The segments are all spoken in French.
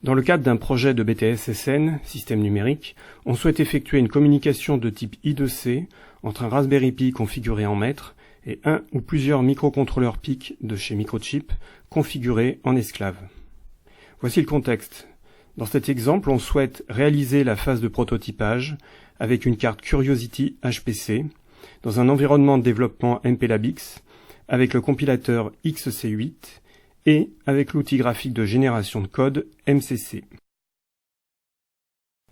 Dans le cadre d'un projet de BTS-SN, système numérique, on souhaite effectuer une communication de type I2C entre un Raspberry Pi configuré en maître et un ou plusieurs microcontrôleurs PIC de chez Microchip configurés en esclave. Voici le contexte. Dans cet exemple, on souhaite réaliser la phase de prototypage avec une carte Curiosity HPC dans un environnement de développement MPLABX avec le compilateur XC8 et avec l'outil graphique de génération de code MCC.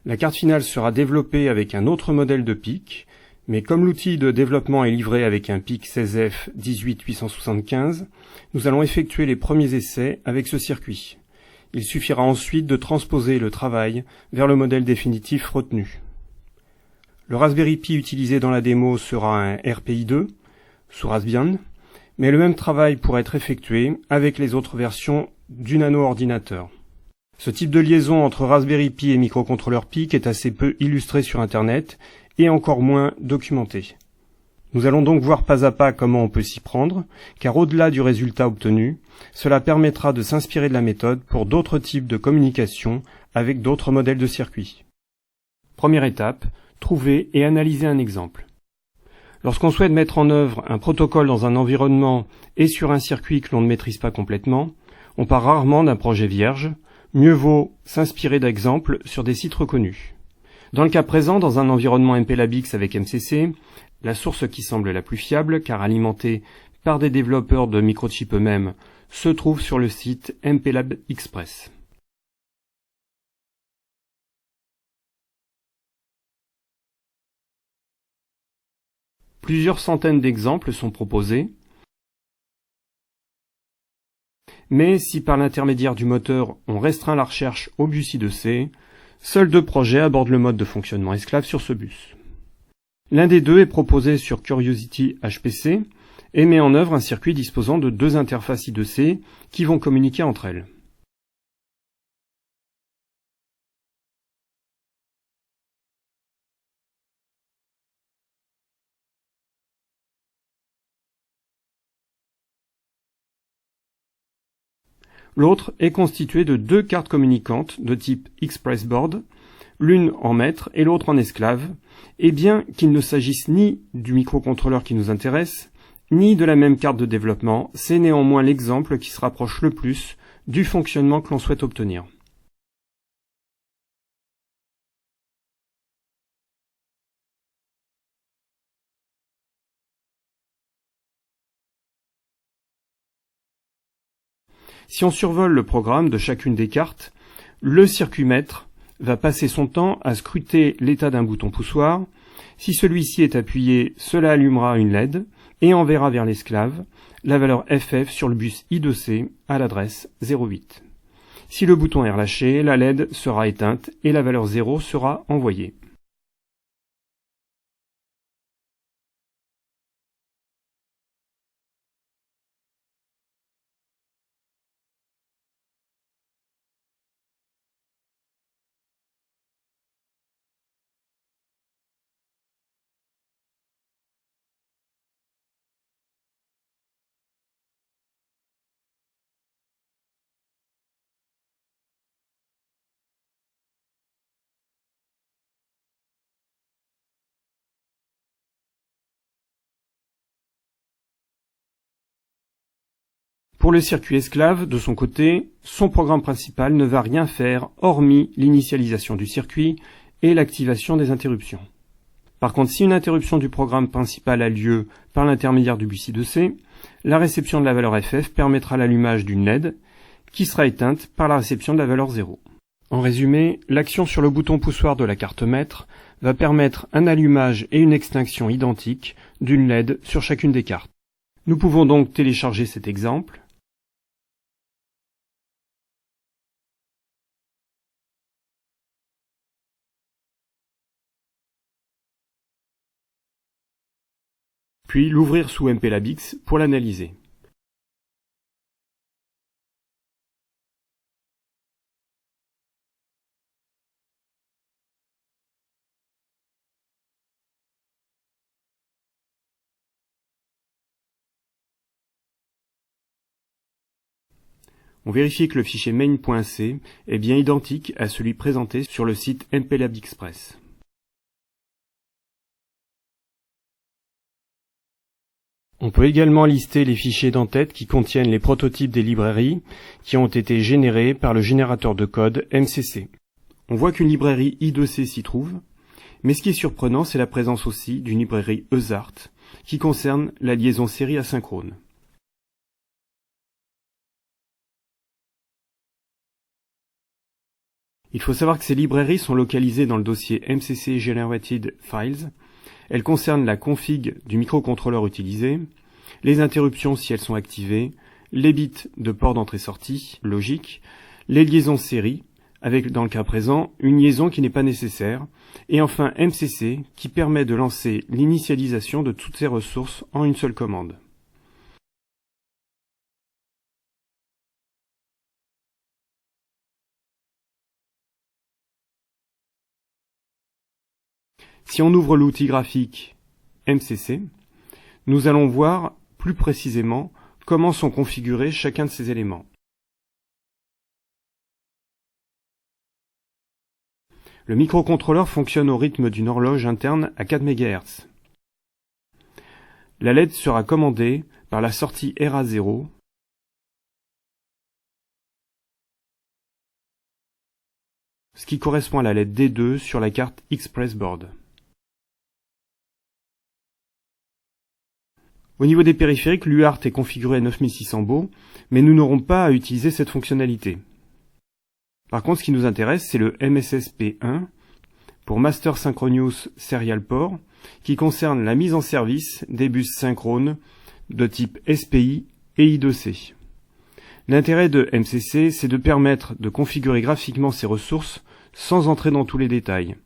La carte finale sera développée avec un autre modèle de PIC, mais comme l'outil de développement est livré avec un PIC 16F 18875, nous allons effectuer les premiers essais avec ce circuit. Il suffira ensuite de transposer le travail vers le modèle définitif retenu. Le Raspberry Pi utilisé dans la démo sera un RPI2 sous Raspbian, mais le même travail pourrait être effectué avec les autres versions du nano-ordinateur. Ce type de liaison entre Raspberry Pi et microcontrôleur PIC est assez peu illustré sur Internet et encore moins documenté. Nous allons donc voir pas à pas comment on peut s'y prendre, car au-delà du résultat obtenu, cela permettra de s'inspirer de la méthode pour d'autres types de communication avec d'autres modèles de circuits. Première étape, trouver et analyser un exemple. Lorsqu'on souhaite mettre en œuvre un protocole dans un environnement et sur un circuit que l'on ne maîtrise pas complètement, on part rarement d'un projet vierge, mieux vaut s'inspirer d'exemples sur des sites reconnus. Dans le cas présent, dans un environnement MPLABX avec MCC, la source qui semble la plus fiable, car alimentée par des développeurs de Microchip eux-mêmes, se trouve sur le site MPLAB Express. Plusieurs centaines d'exemples sont proposés, mais si par l'intermédiaire du moteur on restreint la recherche au bus I2C, seuls 2 projets abordent le mode de fonctionnement esclave sur ce bus. L'un des 2 est proposé sur Curiosity HPC et met en œuvre un circuit disposant de 2 interfaces I2C qui vont communiquer entre elles. L'autre est constitué de 2 cartes communicantes de type ExpressBoard, l'une en maître et l'autre en esclave, et bien qu'il ne s'agisse ni du microcontrôleur qui nous intéresse, ni de la même carte de développement, c'est néanmoins l'exemple qui se rapproche le plus du fonctionnement que l'on souhaite obtenir. Si on survole le programme de chacune des cartes, le circuit maître va passer son temps à scruter l'état d'un bouton poussoir. Si celui-ci est appuyé, cela allumera une LED et enverra vers l'esclave la valeur FF sur le bus I2C à l'adresse 08. Si le bouton est relâché, la LED sera éteinte et la valeur 0 sera envoyée. Pour le circuit esclave, de son côté, son programme principal ne va rien faire hormis l'initialisation du circuit et l'activation des interruptions. Par contre, si une interruption du programme principal a lieu par l'intermédiaire du bus I2C, la réception de la valeur FF permettra l'allumage d'une LED qui sera éteinte par la réception de la valeur 0. En résumé, l'action sur le bouton poussoir de la carte maître va permettre un allumage et une extinction identiques d'une LED sur chacune des cartes. Nous pouvons donc télécharger cet exemple. Puis l'ouvrir sous MPLABX pour l'analyser. On vérifie que le fichier main.c est bien identique à celui présenté sur le site MPLAB Express. On peut également lister les fichiers d'entête qui contiennent les prototypes des librairies qui ont été générés par le générateur de code MCC. On voit qu'une librairie I2C s'y trouve, mais ce qui est surprenant, c'est la présence aussi d'une librairie ESART qui concerne la liaison série asynchrone. Il faut savoir que ces librairies sont localisées dans le dossier MCC Generated Files. Elles concernent la config du microcontrôleur utilisé, les interruptions si elles sont activées, les bits de port d'entrée-sortie logique, les liaisons série, avec dans le cas présent une liaison qui n'est pas nécessaire, et enfin MCC qui permet de lancer l'initialisation de toutes ces ressources en une seule commande. Si on ouvre l'outil graphique MCC, nous allons voir plus précisément comment sont configurés chacun de ces éléments. Le microcontrôleur fonctionne au rythme d'une horloge interne à 4 MHz. La LED sera commandée par la sortie RA0 ce qui correspond à la LED D2 sur la carte Express Board. Au niveau des périphériques, l'UART est configuré à 9600 bauds, mais nous n'aurons pas à utiliser cette fonctionnalité. Par contre, ce qui nous intéresse, c'est le MSSP1 pour Master Synchronous Serial Port, qui concerne la mise en service des bus synchrones de type SPI et I2C. L'intérêt de MCC, c'est de permettre de configurer graphiquement ces ressources sans entrer dans tous les détails.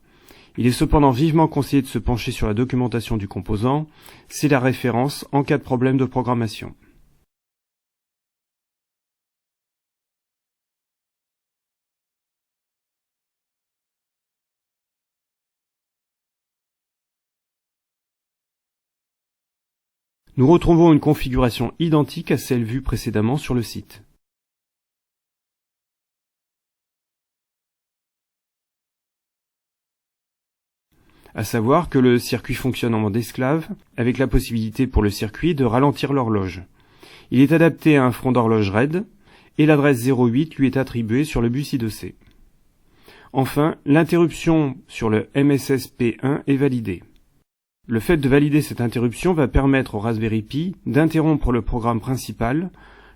Il est cependant vivement conseillé de se pencher sur la documentation du composant, c'est la référence en cas de problème de programmation. Nous retrouvons une configuration identique à celle vue précédemment sur le site. À savoir que le circuit fonctionne en mode esclave, avec la possibilité pour le circuit de ralentir l'horloge. Il est adapté à un front d'horloge RAID, et l'adresse 08 lui est attribuée sur le bus I2C. Enfin, l'interruption sur le MSSP1 est validée. Le fait de valider cette interruption va permettre au Raspberry Pi d'interrompre le programme principal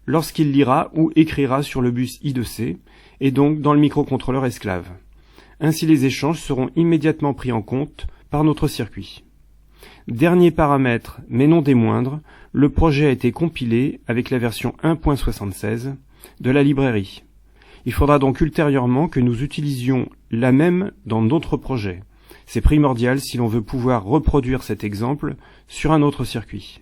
lorsqu'il lira ou écrira sur le bus I2C, et donc dans le microcontrôleur esclave. Ainsi les échanges seront immédiatement pris en compte par notre circuit. Dernier paramètre, mais non des moindres, le projet a été compilé avec la version 1.76 de la librairie. Il faudra donc ultérieurement que nous utilisions la même dans d'autres projets. C'est primordial si l'on veut pouvoir reproduire cet exemple sur un autre circuit.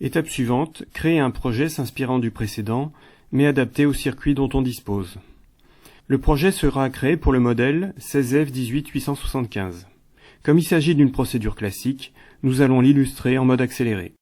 Étape suivante, créer un projet s'inspirant du précédent, mais adapté au circuit dont on dispose. Le projet sera créé pour le modèle 16F18875. Comme il s'agit d'une procédure classique, nous allons l'illustrer en mode accéléré.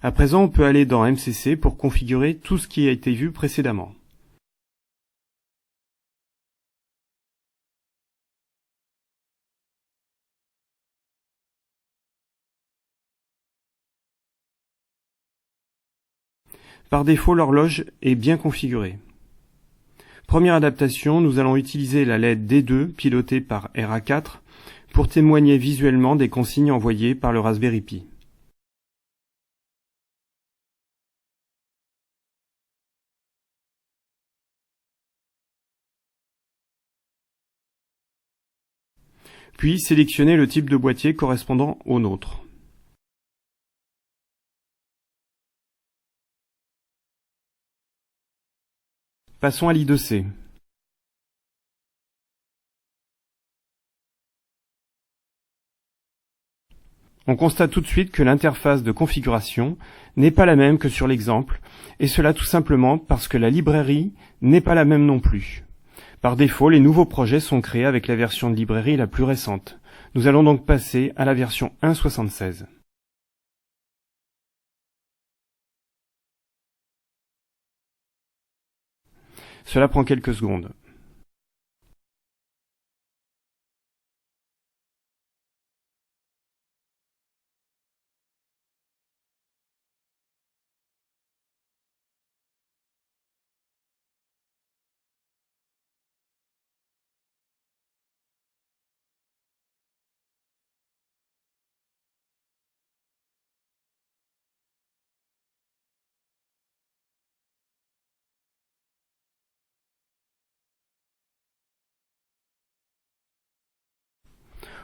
À présent, on peut aller dans MCC pour configurer tout ce qui a été vu précédemment. Par défaut, l'horloge est bien configurée. Première adaptation, nous allons utiliser la LED D2 pilotée par RA4 pour témoigner visuellement des consignes envoyées par le Raspberry Pi. Puis sélectionner le type de boîtier correspondant au nôtre. Passons à l'I2C. On constate tout de suite que l'interface de configuration n'est pas la même que sur l'exemple, et cela tout simplement parce que la librairie n'est pas la même non plus. Par défaut, les nouveaux projets sont créés avec la version de librairie la plus récente. Nous allons donc passer à la version 1.76. Cela prend quelques secondes.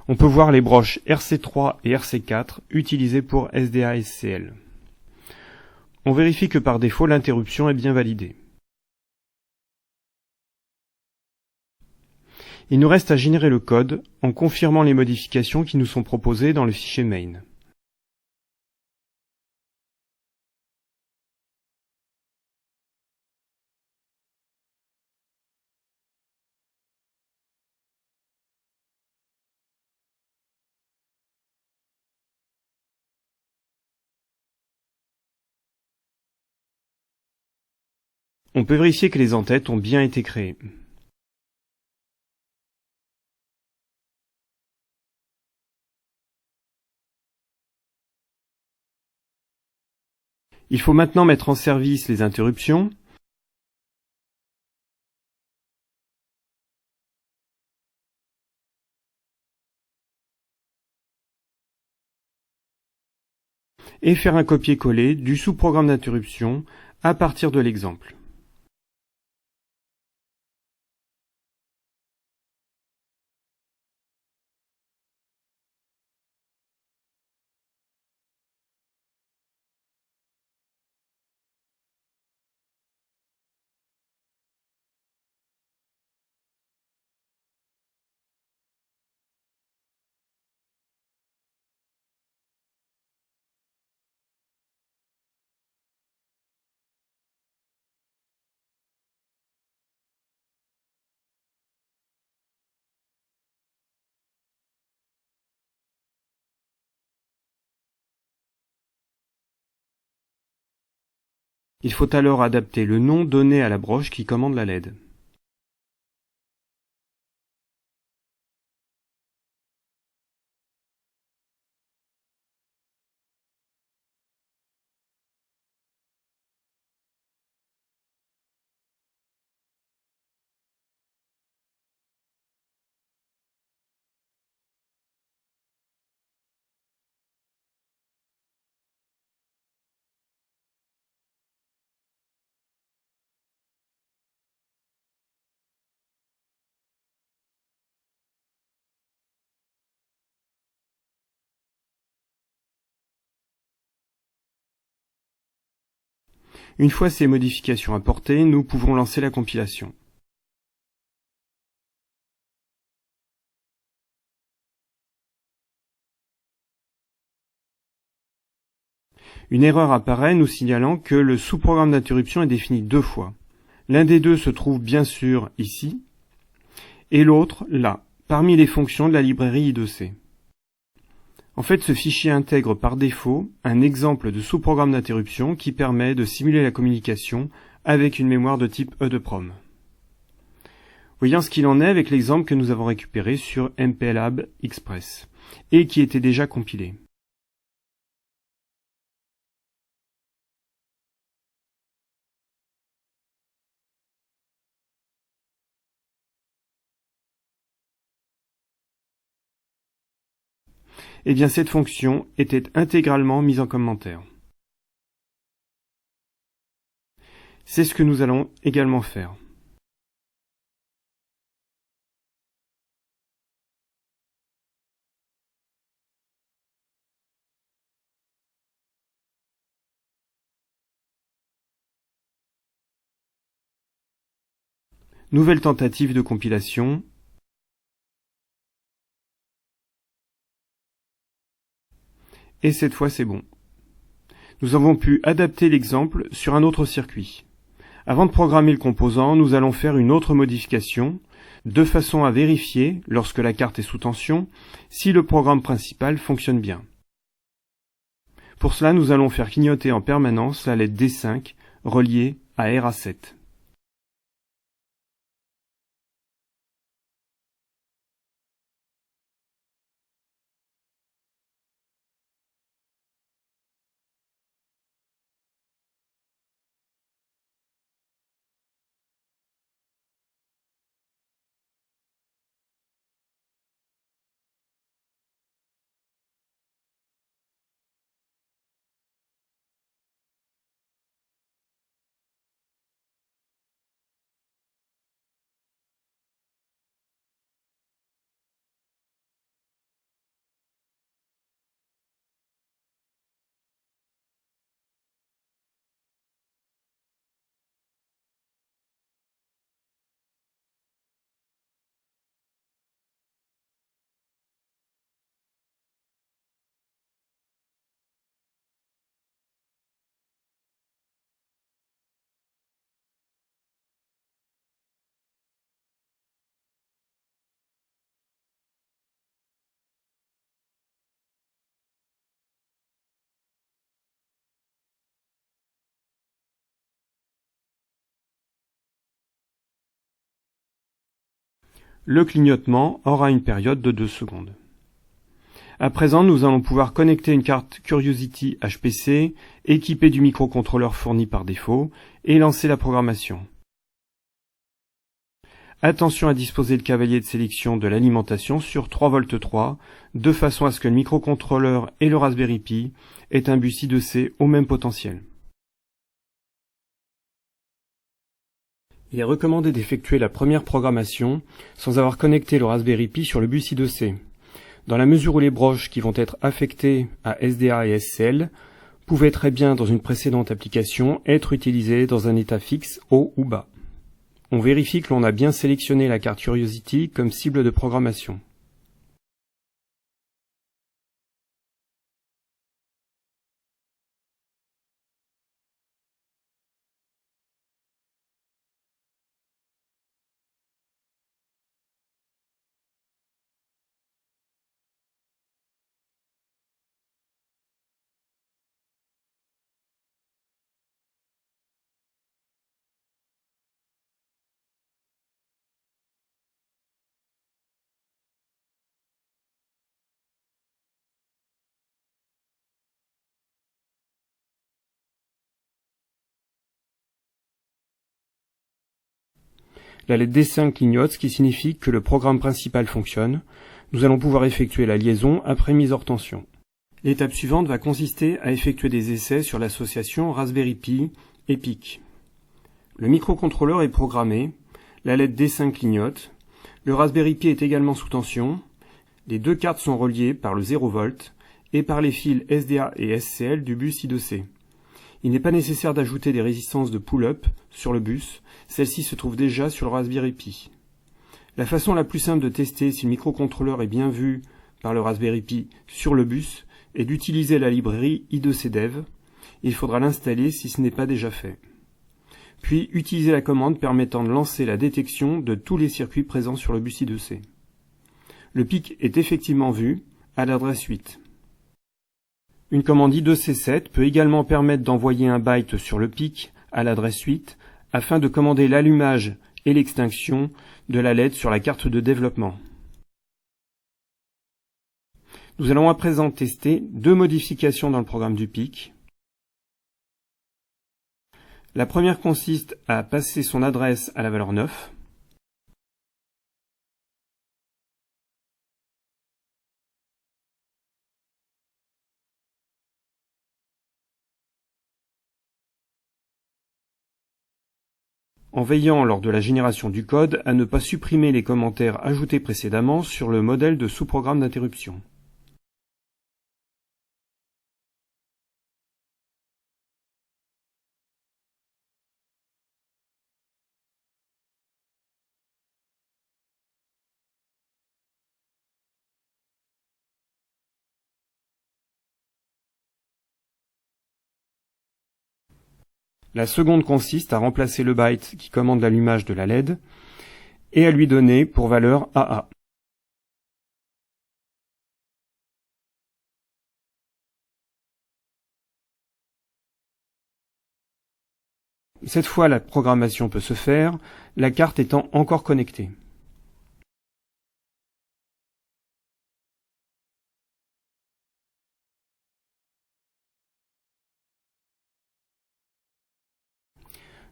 On peut voir les broches RC3 et RC4 utilisées pour SDA-SCL. On vérifie que par défaut l'interruption est bien validée. Il nous reste à générer le code en confirmant les modifications qui nous sont proposées dans le fichier main. On peut vérifier que les entêtes ont bien été créées. Il faut maintenant mettre en service les interruptions et faire un copier-coller du sous-programme d'interruption à partir de l'exemple. Il faut alors adapter le nom donné à la broche qui commande la LED. Une fois ces modifications apportées, nous pouvons lancer la compilation. Une erreur apparaît nous signalant que le sous-programme d'interruption est défini deux fois. L'un des deux se trouve bien sûr ici, et l'autre là, parmi les fonctions de la librairie I2C. En fait, ce fichier intègre par défaut un exemple de sous-programme d'interruption qui permet de simuler la communication avec une mémoire de type EEPROM. Voyons ce qu'il en est avec l'exemple que nous avons récupéré sur MPLAB Express et qui était déjà compilé. eh bien cette fonction était intégralement mise en commentaire. C'est ce que nous allons également faire. Nouvelle tentative de compilation. Et cette fois c'est bon. Nous avons pu adapter l'exemple sur un autre circuit. Avant de programmer le composant, nous allons faire une autre modification, de façon à vérifier, lorsque la carte est sous tension, si le programme principal fonctionne bien. Pour cela, nous allons faire clignoter en permanence la LED D5 reliée à RA7. Le clignotement aura une période de 2 secondes. À présent, nous allons pouvoir connecter une carte Curiosity HPC équipée du microcontrôleur fourni par défaut et lancer la programmation. Attention à disposer le cavalier de sélection de l'alimentation sur 3,3 V de façon à ce que le microcontrôleur et le Raspberry Pi aient un bus I2C au même potentiel. Il est recommandé d'effectuer la première programmation sans avoir connecté le Raspberry Pi sur le bus I2C, dans la mesure où les broches qui vont être affectées à SDA et SCL pouvaient très bien, dans une précédente application, être utilisées dans un état fixe haut ou bas. On vérifie que l'on a bien sélectionné la carte Curiosity comme cible de programmation. La LED D5 clignote, ce qui signifie que le programme principal fonctionne. Nous allons pouvoir effectuer la liaison après mise hors tension. L'étape suivante va consister à effectuer des essais sur l'association Raspberry Pi et PIC. Le microcontrôleur est programmé, la LED D5 clignote, le Raspberry Pi est également sous tension, les deux cartes sont reliées par le 0 V et par les fils SDA et SCL du bus I2C. Il n'est pas nécessaire d'ajouter des résistances de pull-up sur le bus, celles-ci se trouvent déjà sur le Raspberry Pi. La façon la plus simple de tester si le microcontrôleur est bien vu par le Raspberry Pi sur le bus est d'utiliser la librairie I2C-Dev. Il faudra l'installer si ce n'est pas déjà fait. Puis utiliser la commande permettant de lancer la détection de tous les circuits présents sur le bus I2C. Le PIC est effectivement vu à l'adresse 8. Une commande I2C7 peut également permettre d'envoyer un byte sur le PIC à l'adresse 8 afin de commander l'allumage et l'extinction de la LED sur la carte de développement. Nous allons à présent tester deux modifications dans le programme du PIC. La première consiste à passer son adresse à la valeur 9. en veillant lors de la génération du code à ne pas supprimer les commentaires ajoutés précédemment sur le modèle de sous-programme d'interruption. La seconde consiste à remplacer le byte qui commande l'allumage de la LED et à lui donner pour valeur AA. Cette fois, la programmation peut se faire, la carte étant encore connectée.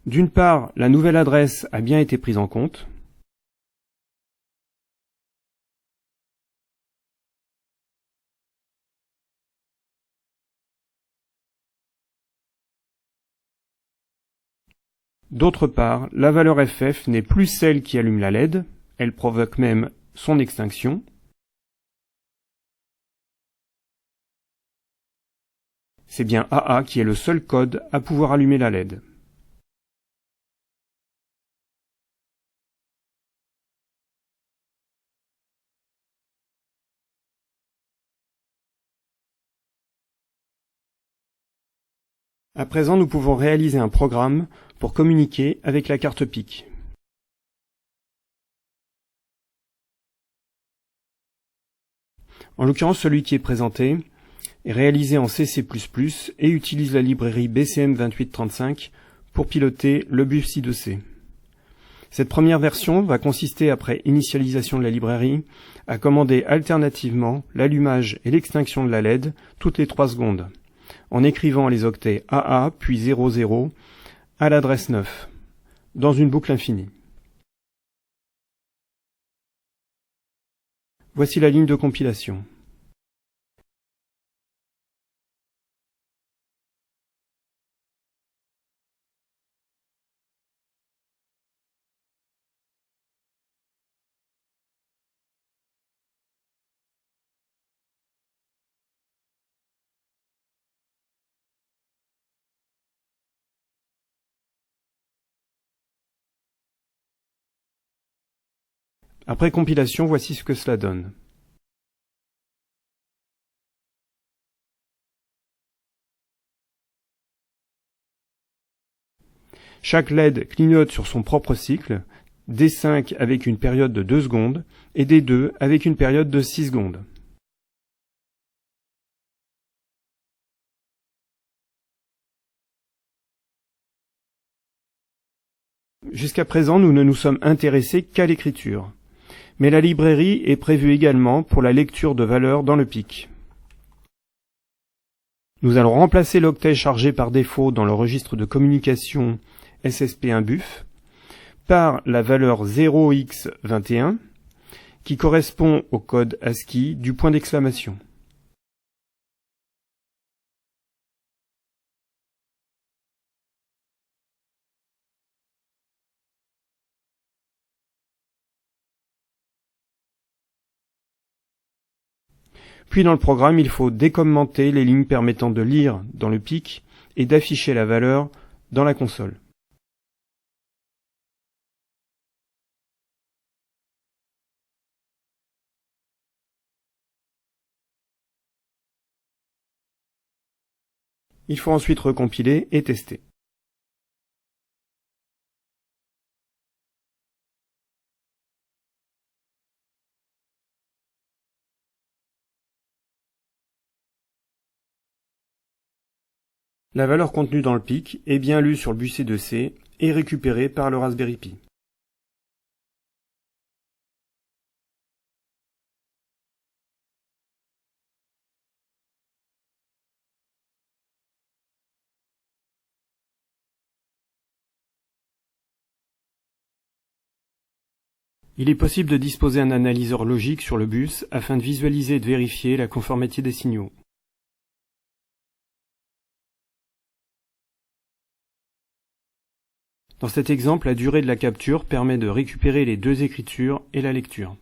D'une part, la nouvelle adresse a bien été prise en compte. D'autre part, la valeur FF n'est plus celle qui allume la LED, elle provoque même son extinction. C'est bien AA qui est le seul code à pouvoir allumer la LED. À présent, nous pouvons réaliser un programme pour communiquer avec la carte PIC. En l'occurrence, celui qui est présenté est réalisé en C++ et utilise la librairie BCM2835 pour piloter le bus I2C. Cette première version va consister, après initialisation de la librairie, à commander alternativement l'allumage et l'extinction de la LED toutes les 3 secondes, en écrivant les octets AA puis 00 à l'adresse 9, dans une boucle infinie. Voici la ligne de compilation. Après compilation, voici ce que cela donne. Chaque LED clignote sur son propre cycle, D5 avec une période de 2 secondes et D2 avec une période de 6 secondes. Jusqu'à présent, nous ne nous sommes intéressés qu'à l'écriture. Mais la librairie est prévue également pour la lecture de valeurs dans le PIC. Nous allons remplacer l'octet chargé par défaut dans le registre de communication SSP1BUF par la valeur 0x21 qui correspond au code ASCII du point d'exclamation. Puis dans le programme, il faut décommenter les lignes permettant de lire dans le PIC et d'afficher la valeur dans la console. Il faut ensuite recompiler et tester. La valeur contenue dans le PIC est bien lue sur le bus I2C et récupérée par le Raspberry Pi. Il est possible de disposer un analyseur logique sur le bus afin de visualiser et de vérifier la conformité des signaux. Dans cet exemple, la durée de la capture permet de récupérer les deux écritures et la lecture.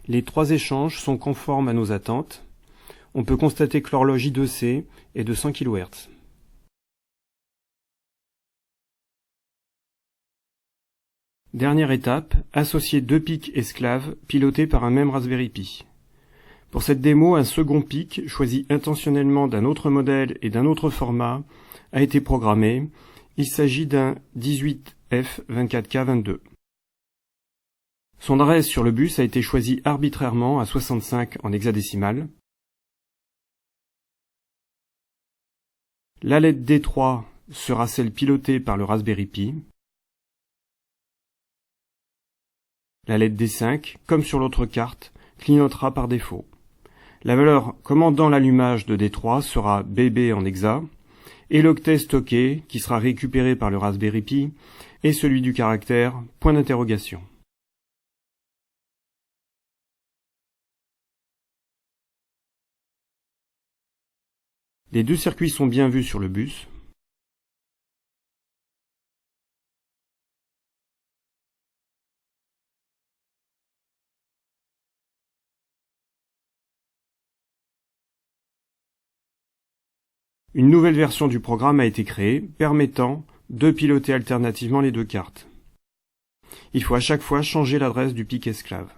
Les trois échanges sont conformes à nos attentes. On peut constater que l'horloge I2C est de 100 kHz. Dernière étape, associer deux pics esclaves pilotés par un même Raspberry Pi. Pour cette démo, un second pic, choisi intentionnellement d'un autre modèle et d'un autre format, a été programmé. Il s'agit d'un 18F24K22. Son adresse sur le bus a été choisie arbitrairement à 65 en hexadécimal. La LED D3 sera celle pilotée par le Raspberry Pi. La LED D5, comme sur l'autre carte, clignotera par défaut. La valeur commandant l'allumage de D3 sera BB en hexa, et l'octet stocké, qui sera récupéré par le Raspberry Pi, est celui du caractère point d'interrogation. Les deux circuits sont bien vus sur le bus. Une nouvelle version du programme a été créée, permettant de piloter alternativement les deux cartes. Il faut à chaque fois changer l'adresse du pic esclave.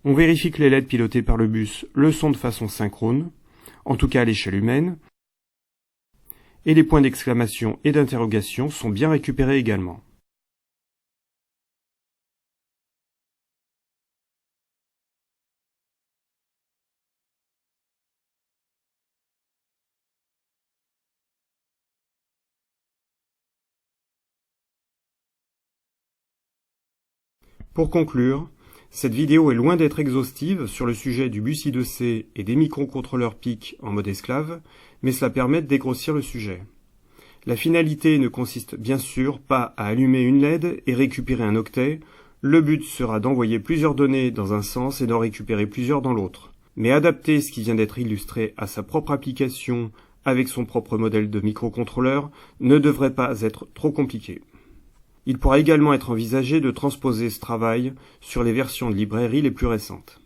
On vérifie que les LED pilotées par le bus le sont de façon synchrone, en tout cas à l'échelle humaine, et les points d'exclamation et d'interrogation sont bien récupérés également. Pour conclure, cette vidéo est loin d'être exhaustive sur le sujet du bus I2C et des microcontrôleurs PIC en mode esclave, mais cela permet de dégrossir le sujet. La finalité ne consiste bien sûr pas à allumer une LED et récupérer un octet, le but sera d'envoyer plusieurs données dans un sens et d'en récupérer plusieurs dans l'autre. Mais adapter ce qui vient d'être illustré à sa propre application avec son propre modèle de microcontrôleur ne devrait pas être trop compliqué. Il pourra également être envisagé de transposer ce travail sur les versions de librairie les plus récentes.